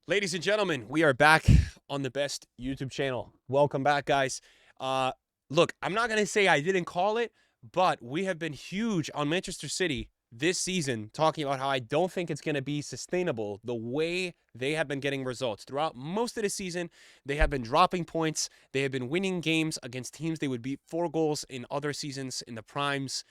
Ladies and gentlemen, we are back on the best YouTube channel. Welcome back, guys. Look, I'm not going to say I didn't call it, but we have been huge on Manchester City this season, talking about how I don't think it's going to be sustainable the way they have been getting results. Throughout most of the season, they have been dropping points. They have been winning games against teams they would beat 4 goals in other seasons in the primes.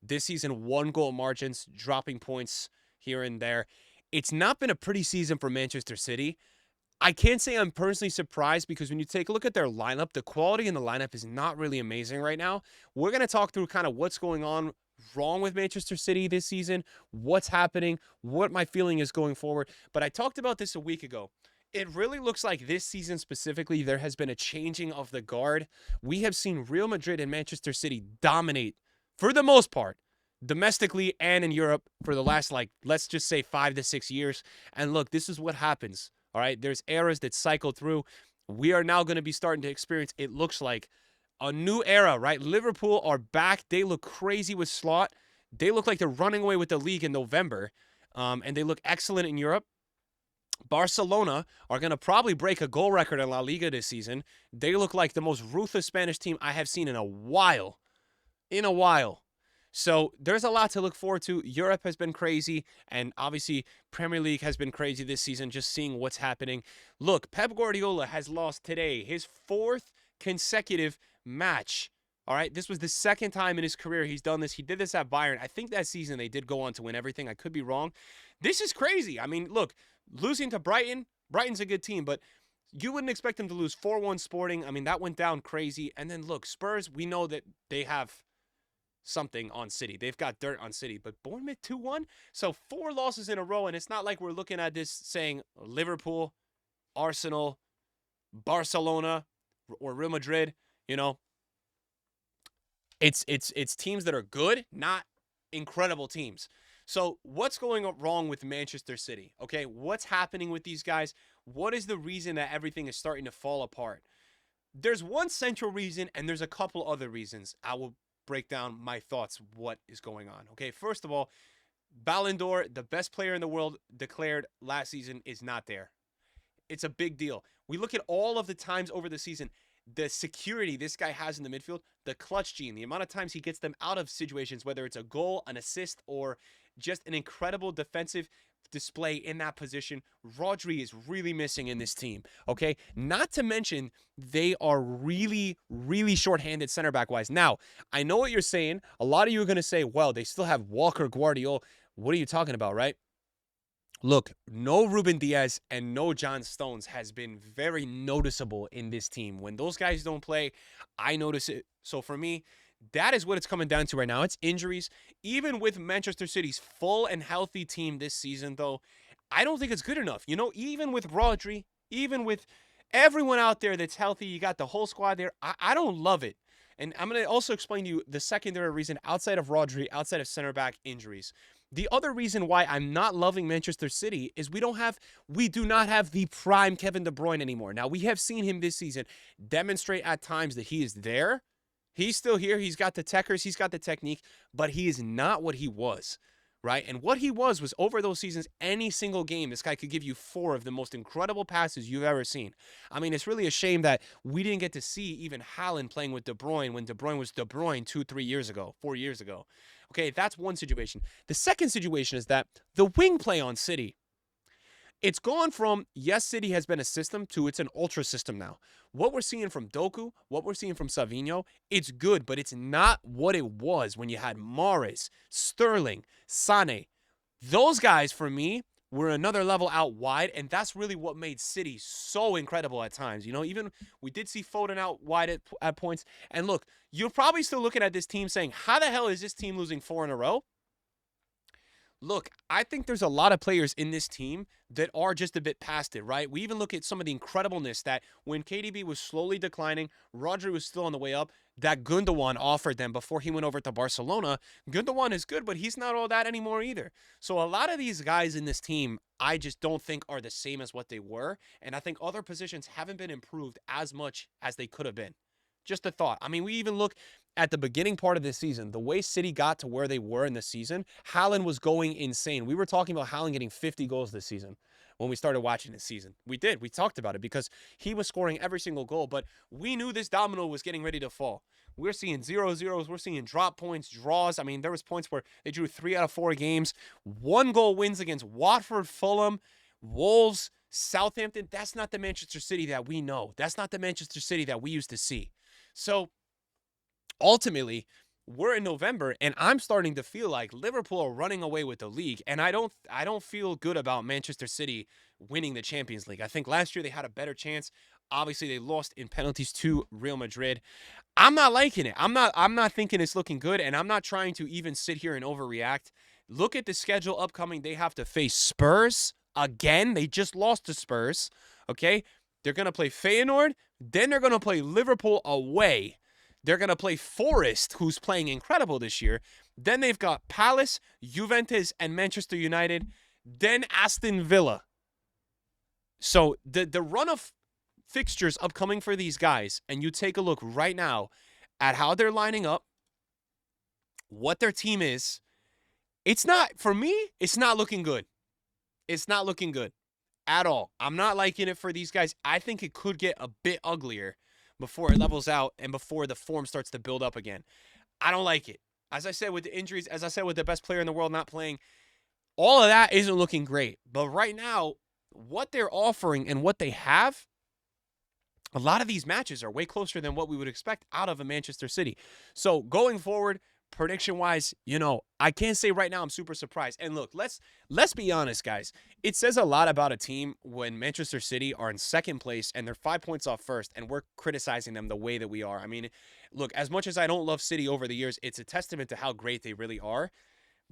This season, 1 goal margins, dropping points here and there. It's not been a pretty season for Manchester City. I can't say I'm personally surprised because when you take a look at their lineup, the quality in the lineup is not really amazing right now. We're going to talk through kind of what's going on wrong with Manchester City this season, what's happening, what my feeling is going forward. But I talked about this a week ago. It really looks like this season specifically, there has been a changing of the guard. We have seen Real Madrid and Manchester City dominate for the most part domestically and in Europe for the last, like, let's just say 5 to 6 years. And look, this is what happens. All right. There's eras that cycle through. We are now going to be starting to experience, it looks like, a new era, right? Liverpool are back. They look crazy with Slot. They look like they're running away with the league in November. And they look excellent in Europe. Barcelona are going to probably break a goal record in La Liga this season. They look like the most ruthless Spanish team I have seen in a while. In a while. So there's a lot to look forward to. Europe has been crazy, and obviously Premier League has been crazy this season, just seeing what's happening. Look, Pep Guardiola has lost today, his 4th consecutive match. All right, this was the 2nd time in his career he's done this. He did this at Bayern. I think that season they did go on to win everything. I could be wrong. This is crazy. I mean, look, losing to Brighton, Brighton's a good team, but you wouldn't expect them to lose 4-1 Sporting. I mean, that went down crazy. And then look, Spurs, we know that they have something on City. They've got dirt on City, but Bournemouth 2-1. So 4 losses in a row, and it's not like we're looking at this saying Liverpool, Arsenal, Barcelona, or Real Madrid. You know, it's teams that are good, not incredible teams. So what's going wrong with Manchester City? Okay, what's happening with these guys? What is the reason that everything is starting to fall apart? There's one central reason, and there's a couple other reasons. I will break down my thoughts what is going on. Okay, first of all, Ballon d'Or, the best player in the world declared last season, is not there. It's a big deal. We look at all of the times over the season, the security this guy has in the midfield, the clutch gene, the amount of times he gets them out of situations, whether it's a goal, an assist, or just an incredible defensive display in that position. Rodri is really missing in this team, okay? Not to mention, they are really, really shorthanded center back wise. Now, I know what you're saying. A lot of you are going to say, well, they still have Walker Guardiola. What are you talking about, right? Look, no Ruben Diaz and no John Stones has been very noticeable in this team. When those guys don't play, I notice it. So for me, that is what it's coming down to right now. It's injuries. Even with Manchester City's full and healthy team this season, though, I don't think it's good enough. You know, even with Rodri, even with everyone out there that's healthy, you got the whole squad there. I don't love it. And I'm going to also explain to you the secondary reason outside of Rodri, outside of center back injuries. The other reason why I'm not loving Manchester City is we do not have the prime Kevin De Bruyne anymore. Now, we have seen him this season demonstrate at times that he is there. He's still here. He's got the techers. He's got the technique, but he is not what he was, right? And what he was over those seasons, any single game, this guy could give you 4 of the most incredible passes you've ever seen. I mean, it's really a shame that we didn't get to see even Haaland playing with De Bruyne when De Bruyne was De Bruyne 2-3 years ago, 4 years ago. Okay, that's one situation. The second situation is that the wing play on City, it's gone from, yes, City has been a system to it's an ultra system now. What we're seeing from Doku, what we're seeing from Savinho, it's good, but it's not what it was when you had Mahrez, Sterling, Sane. Those guys, for me, were another level out wide, and that's really what made City so incredible at times. You know, even we did see Foden out wide at points. And look, you're probably still looking at this team saying, how the hell is this team losing 4 in a row? Look, I think there's a lot of players in this team that are just a bit past it, right? We even look at some of the incredibleness that when KDB was slowly declining, Rodri was still on the way up, that Gundogan offered them before he went over to Barcelona. Gundogan is good, but he's not all that anymore either. So a lot of these guys in this team, I just don't think are the same as what they were. And I think other positions haven't been improved as much as they could have been. Just a thought. I mean, we even look at the beginning part of this season, the way City got to where they were in the season, Haaland was going insane. We were talking about Haaland getting 50 goals this season. when we started watching this season. We did. We talked about it because he was scoring every single goal, but we knew this domino was getting ready to fall. We're seeing 0-0s. We're seeing drop points, draws. I mean, there was points where they drew 3 out of 4 games. 1-goal wins against Watford, Fulham, Wolves, Southampton. That's not the Manchester City that we know. That's not the Manchester City that we used to see. So ultimately, we're in November, and I'm starting to feel like Liverpool are running away with the league, and I don't feel good about Manchester City winning the Champions League. I think last year they had a better chance. Obviously, they lost in penalties to Real Madrid. I'm not liking it. I'm not thinking it's looking good, and I'm not trying to even sit here and overreact. Look at the schedule upcoming. They have to face Spurs again. They just lost to Spurs. Okay? They're going to play Feyenoord, then they're going to play Liverpool away. They're going to play Forest, who's playing incredible this year. Then they've got Palace, Juventus, and Manchester United. Then Aston Villa. So the run of fixtures upcoming for these guys, and you take a look right now at how they're lining up, what their team is, it's not, for me, it's not looking good. It's not looking good at all. I'm not liking it for these guys. I think it could get a bit uglier before it levels out and before the form starts to build up again. I don't like it. As I said with the injuries, as I said with the best player in the world not playing, all of that isn't looking great. But right now, what they're offering and what they have, a lot of these matches are way closer than what we would expect out of a Manchester City. So going forward, prediction-wise, I can't say right now I'm super surprised. And look, let's be honest, guys. It says a lot about a team when Manchester City are in second place and they're 5 points off first, and we're criticizing them the way that we are. I mean, look, as much as I don't love City over the years, it's a testament to how great they really are.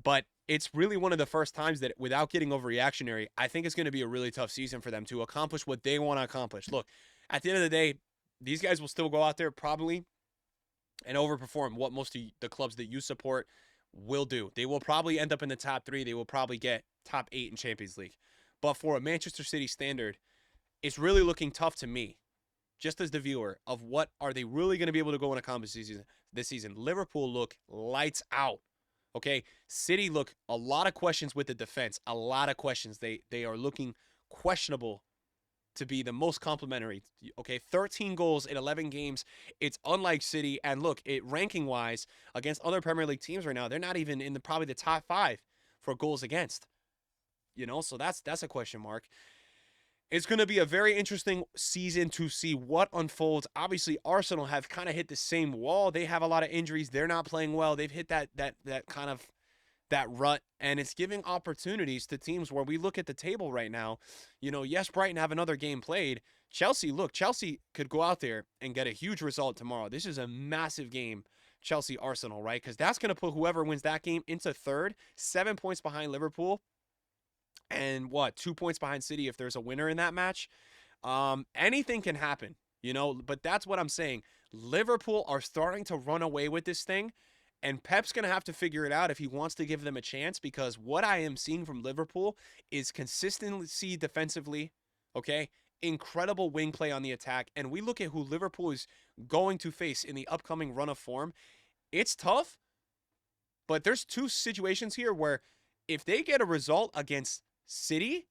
But it's really one of the first times that, without getting overreactionary, I think it's going to be a really tough season for them to accomplish what they want to accomplish. Look, at the end of the day, these guys will still go out there probably and overperform what most of the clubs that you support will do. They will probably end up in the top 3. They will probably get top 8 in Champions League. But for a Manchester City standard, it's really looking tough to me, just as the viewer, of what are they really going to be able to go and accomplish this season. Liverpool look lights out. Okay? City look a lot of questions with the defense. A lot of questions. They are looking questionable to be the most complimentary. Okay, 13 goals in 11 games. It's unlike City. And look, ranking-wise, against other Premier League teams right now, they're not even in probably the top 5 for goals against. So that's a question mark. It's going to be a very interesting season to see what unfolds. Obviously, Arsenal have kind of hit the same wall. They have a lot of injuries. They're not playing well. They've hit that kind of that rut, and it's giving opportunities to teams where we look at the table right now. Yes, Brighton have another game played. Chelsea could go out there and get a huge result tomorrow. This is a massive game, Chelsea-Arsenal, right? Because that's going to put whoever wins that game into third, 7 points behind Liverpool, and 2 points behind City if there's a winner in that match. Anything can happen, but that's what I'm saying. Liverpool are starting to run away with this thing. And Pep's going to have to figure it out if he wants to give them a chance, because what I am seeing from Liverpool is consistency defensively, okay? Incredible wing play on the attack. And we look at who Liverpool is going to face in the upcoming run of form. It's tough, but there's 2 situations here where if they get a result against City,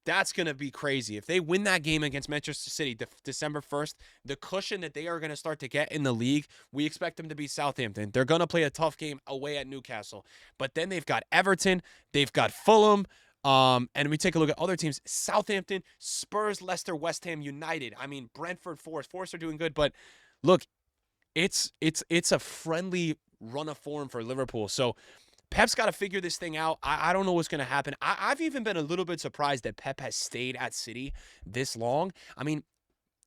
that's going to be crazy. If they win that game against Manchester City December 1st, the cushion that they are going to start to get in the league, we expect them to be Southampton. They're going to play a tough game away at Newcastle. But then they've got Everton, they've got Fulham, and we take a look at other teams, Southampton, Spurs, Leicester, West Ham United. I mean, Brentford, Forest are doing good. But look, it's a friendly run of form for Liverpool. So Pep's got to figure this thing out. I don't know what's going to happen. I've even been a little bit surprised that Pep has stayed at City this long. I mean,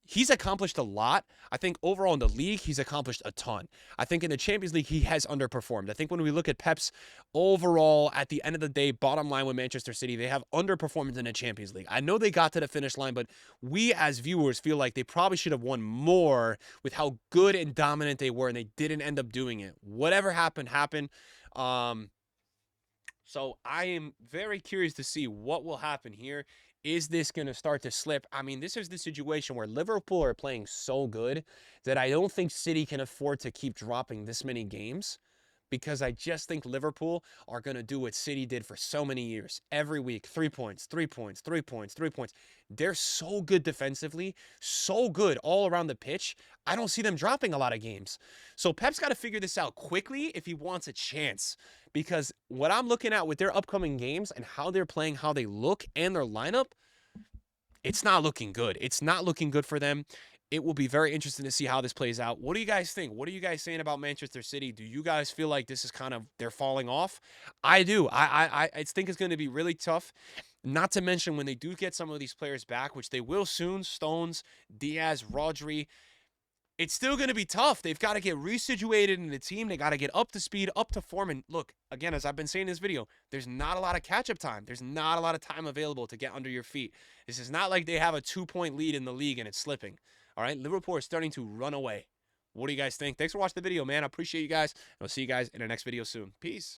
he's accomplished a lot. I think overall in the league, he's accomplished a ton. I think in the Champions League, he has underperformed. I think when we look at Pep's overall, at the end of the day, bottom line with Manchester City, they have underperformed in the Champions League. I know they got to the finish line, but we as viewers feel like they probably should have won more with how good and dominant they were, and they didn't end up doing it. Whatever happened, happened. So I am very curious to see what will happen here. Is this going to start to slip? I mean, this is the situation where Liverpool are playing so good that I don't think City can afford to keep dropping this many games, because I just think Liverpool are going to do what City did for so many years. Every week, 3 points, 3 points, 3 points, 3 points. They're so good defensively, so good all around the pitch. I don't see them dropping a lot of games. So Pep's got to figure this out quickly if he wants a chance. Because what I'm looking at with their upcoming games and how they're playing, how they look, and their lineup, it's not looking good. It's not looking good for them. It will be very interesting to see how this plays out. What do you guys think? What are you guys saying about Manchester City? Do you guys feel like this is kind of they're falling off? I do. I think it's going to be really tough. Not to mention when they do get some of these players back, which they will soon, Stones, Diaz, Rodri, it's still going to be tough. They've got to get resituated in the team. They got to get up to speed, up to form. And look, again, as I've been saying in this video, there's not a lot of catch-up time. There's not a lot of time available to get under your feet. This is not like they have a 2-point lead in the league and it's slipping. All right, Liverpool is starting to run away. What do you guys think? Thanks for watching the video, man. I appreciate you guys. And I'll see you guys in the next video soon. Peace.